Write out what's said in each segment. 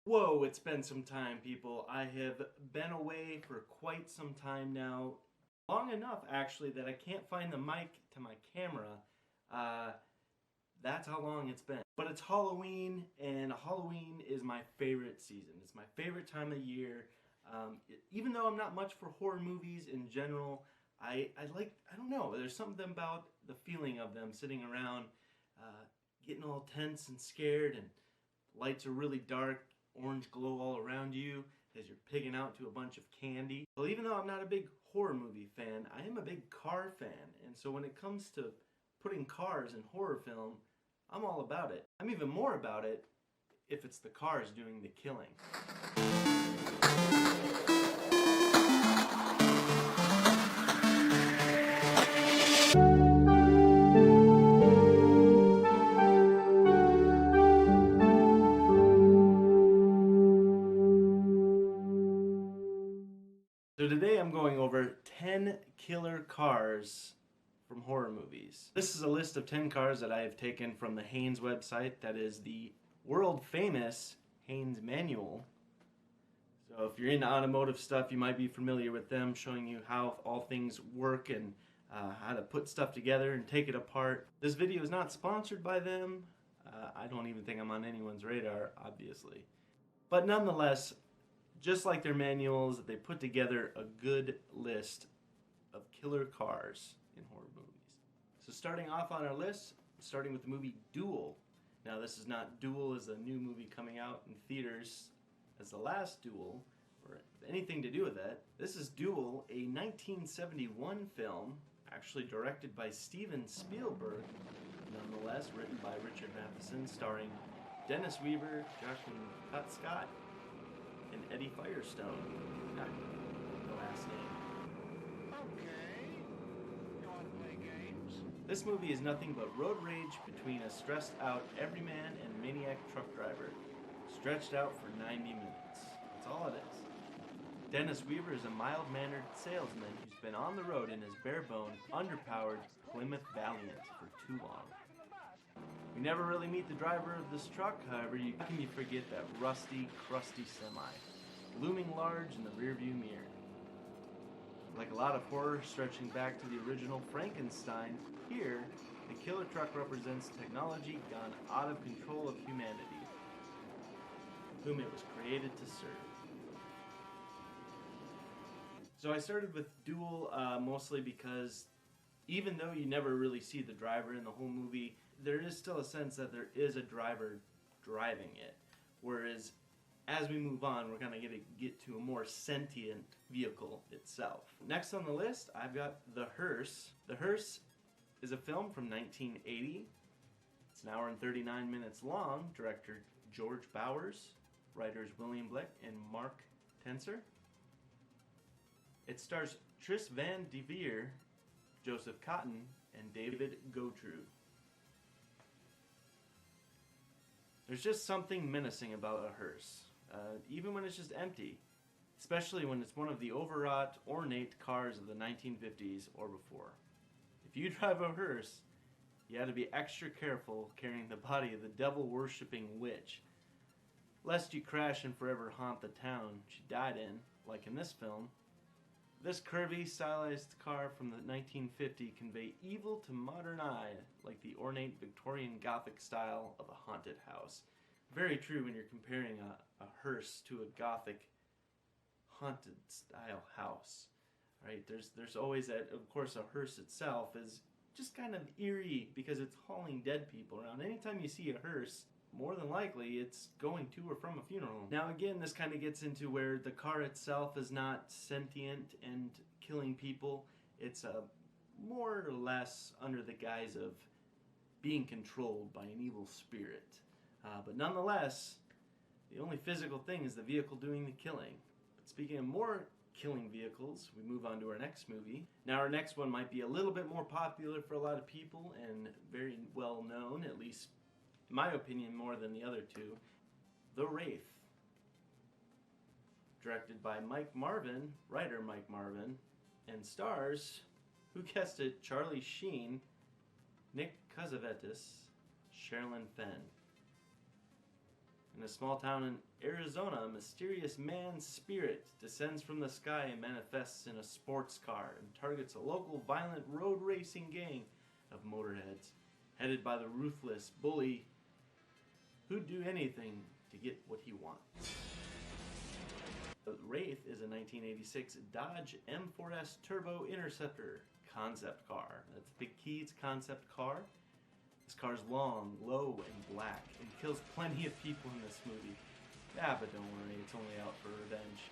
Whoa, it's been some time, people. I have been away for quite some time now. Long enough, actually, that I can't find the mic to my camera. Uh, that's how long it's been. But it's Halloween, and Halloween is my favorite season. It's my favorite time of year. Even though I'm not much for horror movies in general, I don't know, there's something about the feeling of them sitting around, getting all tense and scared, and lights are really dark, orange glow all around you as you're pigging out to a bunch of candy. Well, even though I'm not a big horror movie fan, I am a big car fan. And so when it comes to putting cars in horror film, I'm all about it. I'm even more about it if it's the cars doing the killing. So today I'm going over 10 killer cars from horror movies. This is a list of 10 cars that I have taken from the Haynes website. That is the world famous Haynes manual. So if you're into automotive stuff, you might be familiar with them, showing you how all things work and how to put stuff together and take it apart. This video is not sponsored by them. I don't even think I'm on anyone's radar, obviously. But nonetheless, just like their manuals, they put together a good list of killer cars in horror movies. So starting off on our list, starting with the movie Duel. Now this is not Duel as a new movie coming out in theaters as the last Duel, or anything to do with that. This is Duel, a 1971 film, actually directed by Steven Spielberg, nonetheless written by Richard Matheson, starring Dennis Weaver, Joaquin Scott, and Eddie Firestone. No last name. Okay. You want to play games? This movie is nothing but road rage between a stressed out everyman and maniac truck driver, stretched out for 90 minutes. That's all it is. Dennis Weaver is a mild-mannered salesman who's been on the road in his bare-boned, underpowered Plymouth Valiant for too long. We never really meet the driver of this truck, however, how can you forget that rusty, crusty semi, looming large in the rearview mirror? Like a lot of horror stretching back to the original Frankenstein, here, the killer truck represents technology gone out of control of humanity, whom it was created to serve. So I started with Duel mostly because even though you never really see the driver in the whole movie, there is still a sense that there is a driver driving it. Whereas as we move on, we're going to get to a more sentient vehicle itself. Next on the list, I've got The Hearse. The Hearse is a film from 1980. It's an hour and 39 minutes long. Director George Bowers, writers William Blick and Mark Tenser. It stars Tris Van Devere, Joseph Cotton, and David Gotru. There's just something menacing about a hearse, even when it's just empty, especially when it's one of the overwrought, ornate cars of the 1950s or before. If you drive a hearse, you have to be extra careful carrying the body of the devil-worshipping witch, lest you crash and forever haunt the town she died in, like in this film. This curvy, stylized car from the 1950 convey evil to modern eye, like the ornate Victorian Gothic style of a haunted house. Very true when you're comparing a hearse to a Gothic haunted style house. Right? There's always that. Of course, a hearse itself is just kind of eerie because it's hauling dead people around. Anytime you see a hearse, more than likely it's going to or from a funeral. Now again, this kind of gets into where the car itself is not sentient and killing people. It's more or less under the guise of being controlled by an evil spirit. But nonetheless, the only physical thing is the vehicle doing the killing. But speaking of more killing vehicles, we move on to our next movie. Now our next one might be a little bit more popular for a lot of people and very well known, at least in my opinion, more than the other two. The Wraith. Directed by Mike Marvin, writer Mike Marvin, and stars, who guessed it, Charlie Sheen, Nick Cassavetes, Sherilyn Fenn. In a small town in Arizona, a mysterious man's spirit descends from the sky and manifests in a sports car and targets a local violent road racing gang of motorheads, headed by the ruthless bully who'd do anything to get what he wants. The Wraith is a 1986 Dodge M4S Turbo Interceptor concept car. That's the big key, it's a concept car. This car's long, low, and black, and kills plenty of people in this movie. Yeah, but don't worry, it's only out for revenge.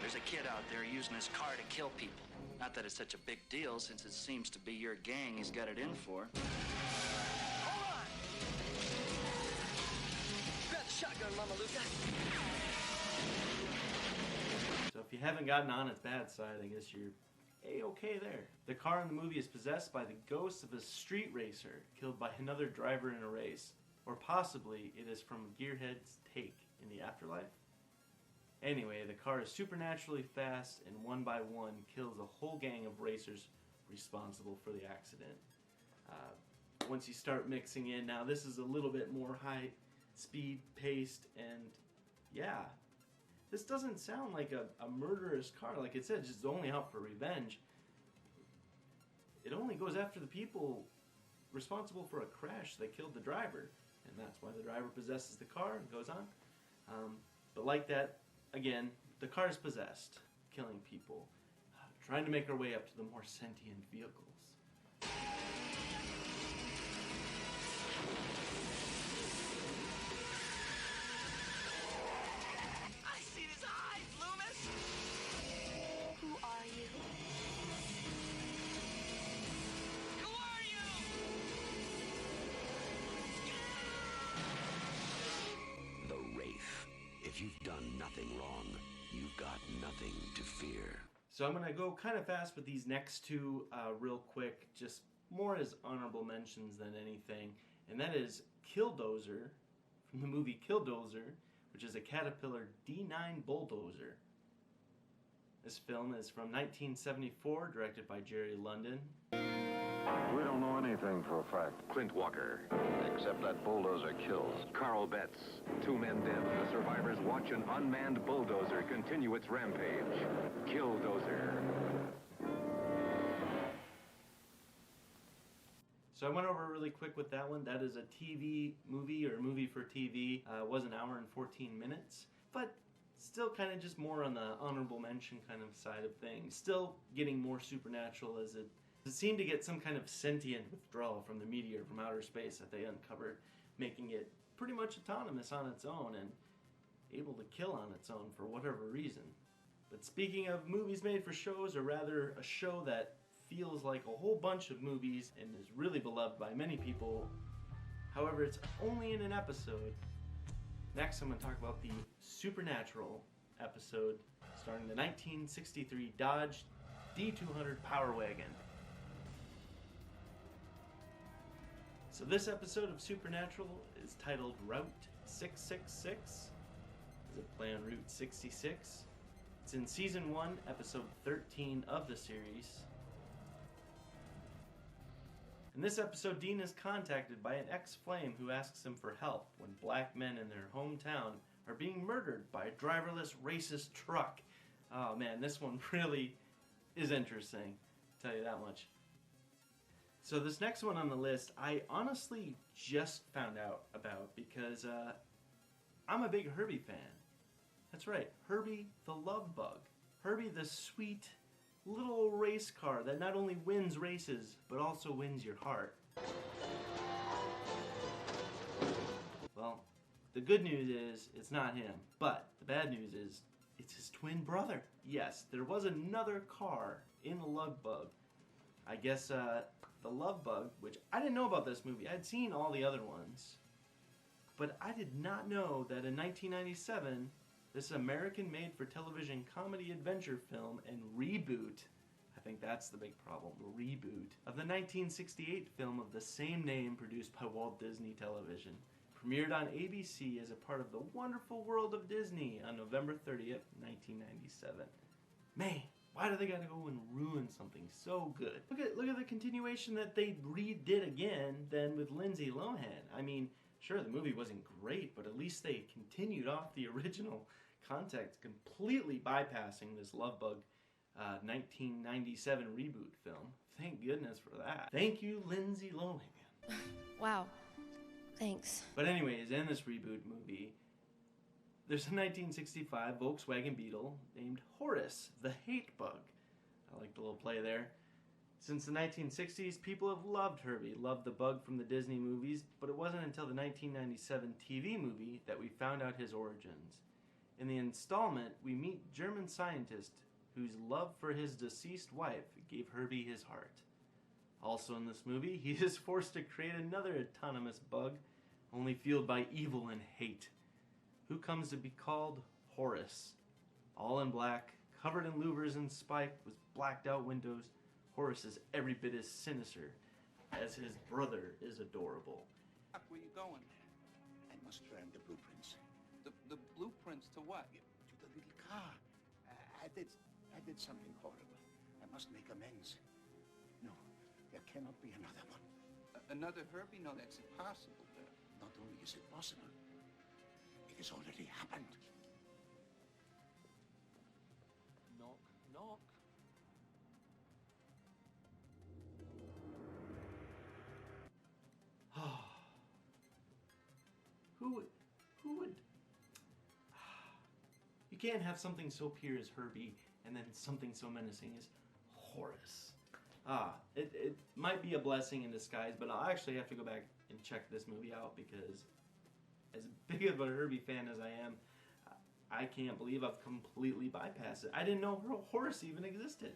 There's a kid out there using his car to kill people. Not that it's such a big deal, since it seems to be your gang he's got it in for. Hold on! Grab the shotgun, Mama Luca. So if you haven't gotten on its bad side, I guess you're A-okay there. The car in the movie is possessed by the ghost of a street racer killed by another driver in a race. Or possibly it is from Gearhead's take in the afterlife. Anyway, the car is supernaturally fast and one by one kills a whole gang of racers responsible for the accident. Once you start mixing in, now this is a little bit more high speed paced, and yeah, this doesn't sound like a murderous car. Like it said, it's just only out for revenge. It only goes after the people responsible for a crash that killed the driver, and that's why the driver possesses the car and goes on. But like that, again, the car is possessed, killing people, trying to make our way up to the more sentient vehicles. I see his eyes, Loomis! Who are you? Who are you? The Wraith. If you've done nothing wrong, you've got nothing to fear. So I'm going to go kind of fast with these next two real quick, just more as honorable mentions than anything. And that is Killdozer, from the movie Killdozer, which is a Caterpillar D9 bulldozer. This film is from 1974, directed by Jerry London. We don't know anything for a fact. Clint Walker. Except that bulldozer kills. Carl Betts. 2 men dead. The survivors watch an unmanned bulldozer continue its rampage. Killdozer. So I went over really quick with that one. That is a TV movie, or movie for TV. It was an hour and 14 minutes. But still kind of just more on the honorable mention kind of side of things. Still getting more supernatural as it seemed to get some kind of sentient withdrawal from the meteor from outer space that they uncovered, making it pretty much autonomous on its own and able to kill on its own for whatever reason. But speaking of movies made for shows, or rather a show that feels like a whole bunch of movies and is really beloved by many people, however it's only in an episode. Next I'm going to talk about the Supernatural episode starring the 1963 Dodge D200 Power Wagon. So this episode of Supernatural is titled Route 666. Does it play on Route 66? It's in Season 1, Episode 13 of the series. In this episode, Dean is contacted by an ex-flame who asks him for help when black men in their hometown are being murdered by a driverless racist truck. Oh man, this one really is interesting, I'll tell you that much. So this next one on the list, I honestly just found out about because I'm a big Herbie fan. That's right, Herbie the Love Bug. Herbie the sweet little race car that not only wins races, but also wins your heart. Well, the good news is it's not him, but the bad news is it's his twin brother. Yes, there was another car in the Love Bug. I guess the Love Bug, which I didn't know about this movie. I'd seen all the other ones. But I did not know that in 1997, this American made-for-television comedy adventure film and reboot, I think that's the big problem, reboot, of the 1968 film of the same name produced by Walt Disney Television, premiered on ABC as a part of the Wonderful World of Disney on November 30th, 1997. Man, why do they gotta go and ruin something so good? Look at the continuation that they redid again then with Lindsay Lohan. I mean, Sure, the movie wasn't great, but at least they continued off the original context, completely bypassing this Love Bug 1997 reboot film. Thank goodness for that. Thank you, Lindsay Lohan. Wow. Thanks. But anyways, in this reboot movie, there's a 1965 Volkswagen Beetle named Horace, the Hate Bug. I like the little play there. Since the 1960s, people have loved Herbie, loved the bug from the Disney movies, but it wasn't until the 1997 TV movie that we found out his origins. In the installment, we meet German scientist whose love for his deceased wife gave Herbie his heart. Also in this movie, he is forced to create another autonomous bug, only fueled by evil and hate, who comes to be called Horace. All in black, covered in louvers and spike, with blacked out windows, Horace is every bit as sinister as his brother is adorable. Where you going? I must learn the blueprints. The blueprints to what? To the little car. I did something horrible. I must make amends. No, there cannot be another one. Another Herbie? No, that's impossible. Not only is it possible, it has already happened. Knock, knock. Who would... You can't have something so pure as Herbie and then something so menacing as Horace. It might be a blessing in disguise, but I'll actually have to go back and check this movie out because as big of a Herbie fan as I am, I can't believe I've completely bypassed it. I didn't know Horace even existed.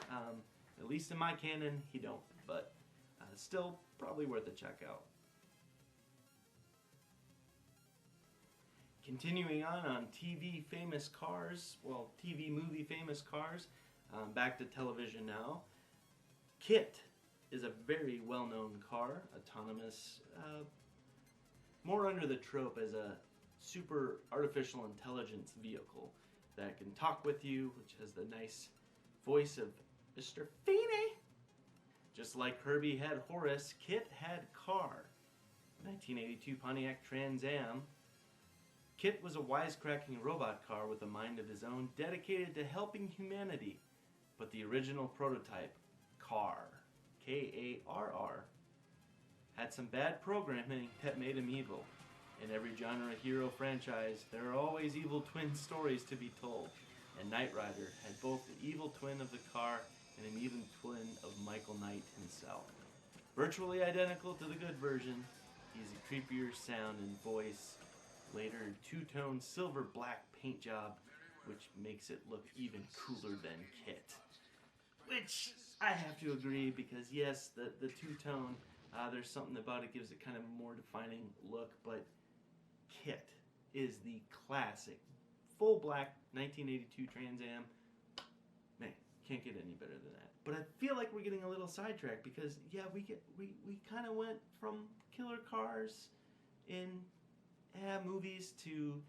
At least in my canon, he don't, but still probably worth a check out. Continuing on TV famous cars, well, TV movie famous cars, back to television now. KITT is a very well-known car, autonomous, more under the trope as a super artificial intelligence vehicle that can talk with you, which has the nice voice of Mr. Feeney. Just like Herbie had Horace, KITT had K.A.R.R. 1982 Pontiac Trans Am. KITT was a wisecracking robot car with a mind of his own, dedicated to helping humanity. But the original prototype, K.A.R.R, K.A.R.R, had some bad programming that made him evil. In every genre hero franchise, there are always evil twin stories to be told, and Knight Rider had both the evil twin of the car and an evil twin of Michael Knight himself. Virtually identical to the good version, he's a creepier sound and voice, later two-tone silver-black paint job, which makes it look even cooler than KITT. Which I have to agree, because yes, the two-tone, there's something about it gives it kind of a more defining look, but KITT is the classic full black 1982 Trans Am. Man, can't get any better than that. But I feel like we're getting a little sidetracked because yeah, we kind of went from killer cars in movies to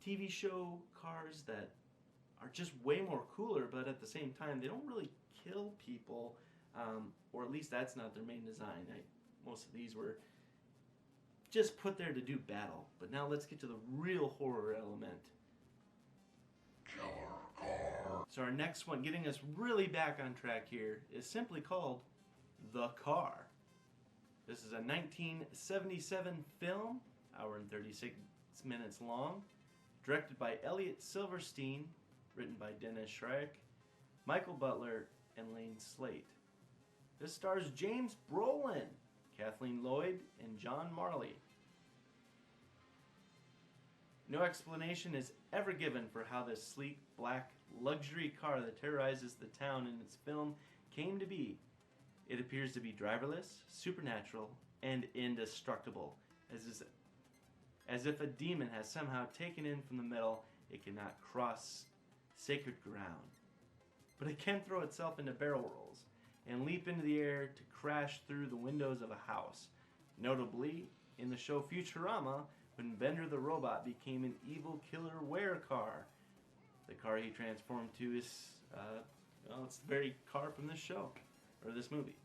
TV show cars that are just way more cooler, but at the same time they don't really kill people, or at least that's not their main design. Most of these were just put there to do battle. But now let's get to the real horror element. Killer Car. So our next one, getting us really back on track here, is simply called The Car. This is a 1977 film, hour and 36 minutes long, directed by Elliot Silverstein, written by Dennis Schreck, Michael Butler, and Lane Slate. This stars James Brolin, Kathleen Lloyd, and John Marley. No explanation is ever given for how this sleek, black, luxury car that terrorizes the town in its film came to be. It appears to be driverless, supernatural, and indestructible, as if a demon has somehow taken in from the metal it cannot cross sacred ground. But it can throw itself into barrel rolls and leap into the air to crash through the windows of a house. Notably, in the show Futurama, when Bender the robot became an evil killer werecar. The car he transformed to is, it's the very car from this show, or this movie.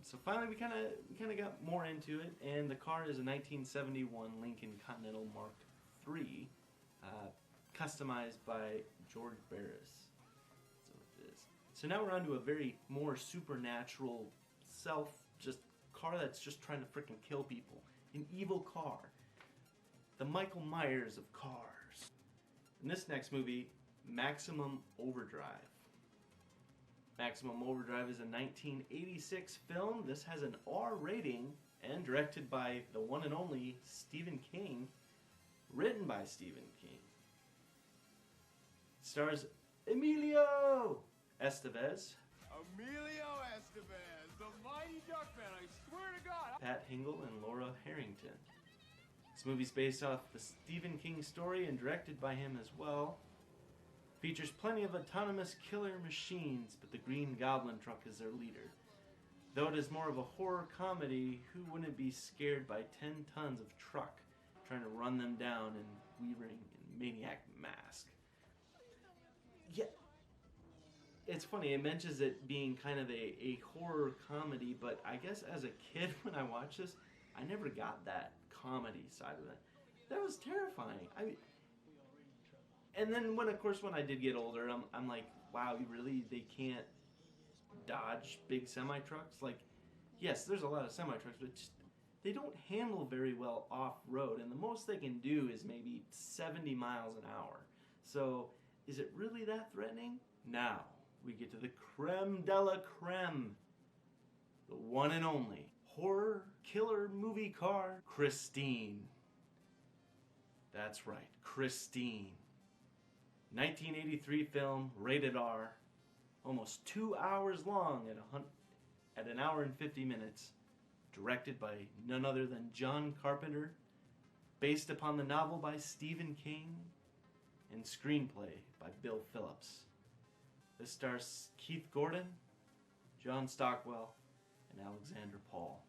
So finally, we kind of got more into it, and the car is a 1971 Lincoln Continental Mark III, customized by George Barris. That's what it is. So now we're on to a very more supernatural just car that's just trying to freaking kill people. An evil car. The Michael Myers of cars. In this next movie, Maximum Overdrive. Maximum Overdrive is a 1986 film. This has an R rating and directed by the one and only Stephen King. Written by Stephen King. Stars Emilio Estevez. Emilio Estevez, the mighty Duckman, I swear to God. Pat Hingle and Laura Harrington. This movie's based off the Stephen King story and directed by him as well. Features plenty of autonomous killer machines, but the Green Goblin truck is their leader. Though it is more of a horror comedy, who wouldn't be scared by 10 tons of truck trying to run them down in wearing a maniac mask? Yeah, it's funny, it mentions it being kind of a horror comedy, but I guess as a kid when I watched this, I never got that comedy side of it. That was terrifying. And then when I did get older, I'm like, wow, they can't dodge big semi-trucks? Like, yes, there's a lot of semi-trucks, but they don't handle very well off-road, and the most they can do is maybe 70 miles an hour. So, is it really that threatening? Now, we get to the creme de la creme. The one and only horror killer movie car, Christine. That's right, Christine. 1983 film, rated R, almost 2 hours long at an hour and 50 minutes, directed by none other than John Carpenter, based upon the novel by Stephen King, and screenplay by Bill Phillips. This stars Keith Gordon, John Stockwell, and Alexander Paul.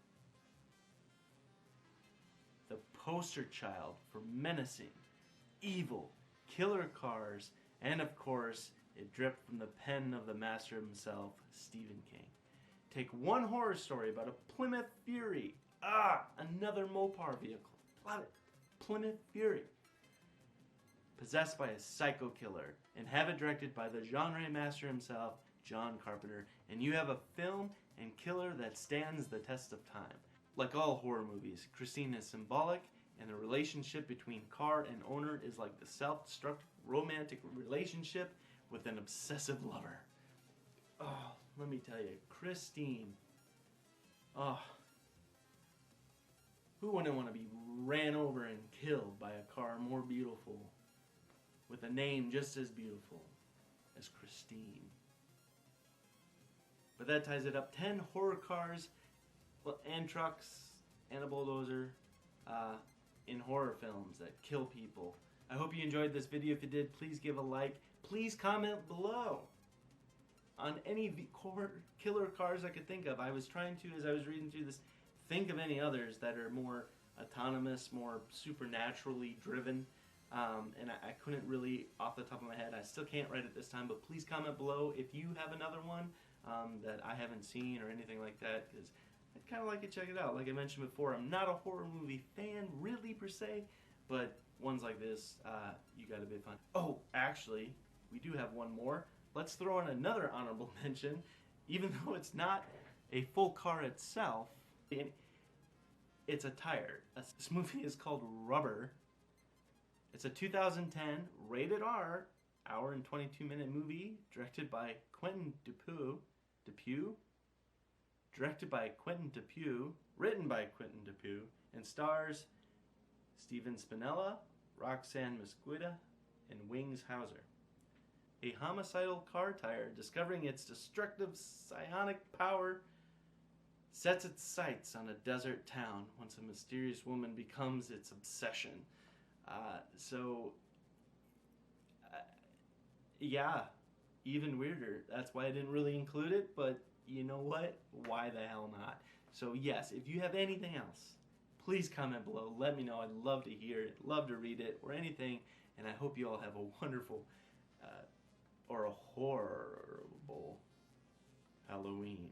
The poster child for menacing, evil, killer cars, and of course, it dripped from the pen of the master himself, Stephen King. Take one horror story about a Plymouth Fury. Another Mopar vehicle. Love it. Plymouth Fury. Possessed by a psycho killer, and have it directed by the genre master himself, John Carpenter, and you have a film and killer that stands the test of time. Like all horror movies, Christine is symbolic, and the relationship between car and owner is like the self-destructive romantic relationship with an obsessive lover. Oh, let me tell you, Christine. Oh, who wouldn't want to be ran over and killed by a car more beautiful, with a name just as beautiful as Christine? But that ties it up. 10 horror cars and trucks and a bulldozer in horror films that kill people. I hope you enjoyed this video. If you did, please give a like. Please comment below on any killer cars I could think of. I was trying to, as I was reading through this, think of any others that are more autonomous, more supernaturally driven. And I couldn't really, off the top of my head, I still can't write it this time, but please comment below if you have another one that I haven't seen or anything like that, because I'd kind of like to check it out. Like I mentioned before, I'm not a horror movie fan, really, per se, but ones like this, you gotta be fun. Oh, actually, we do have one more. Let's throw in another honorable mention, even though it's not a full car itself. It's a tire. This movie is called Rubber. It's a 2010 rated R, hour and 22-minute movie, directed by Quentin Dupieux. Directed by Quentin Dupieux, written by Quentin Dupieux, and stars Steven Spinella, Roxanne Mesquida, and Wings Hauser. A homicidal car tire, discovering its destructive psionic power, sets its sights on a desert town once a mysterious woman becomes its obsession. Yeah, even weirder. That's why I didn't really include it, but you know what? Why the hell not? So yes, if you have anything else, please comment below. Let me know. I'd love to hear it, love to read it, or anything. And I hope you all have a wonderful or a horrible Halloween.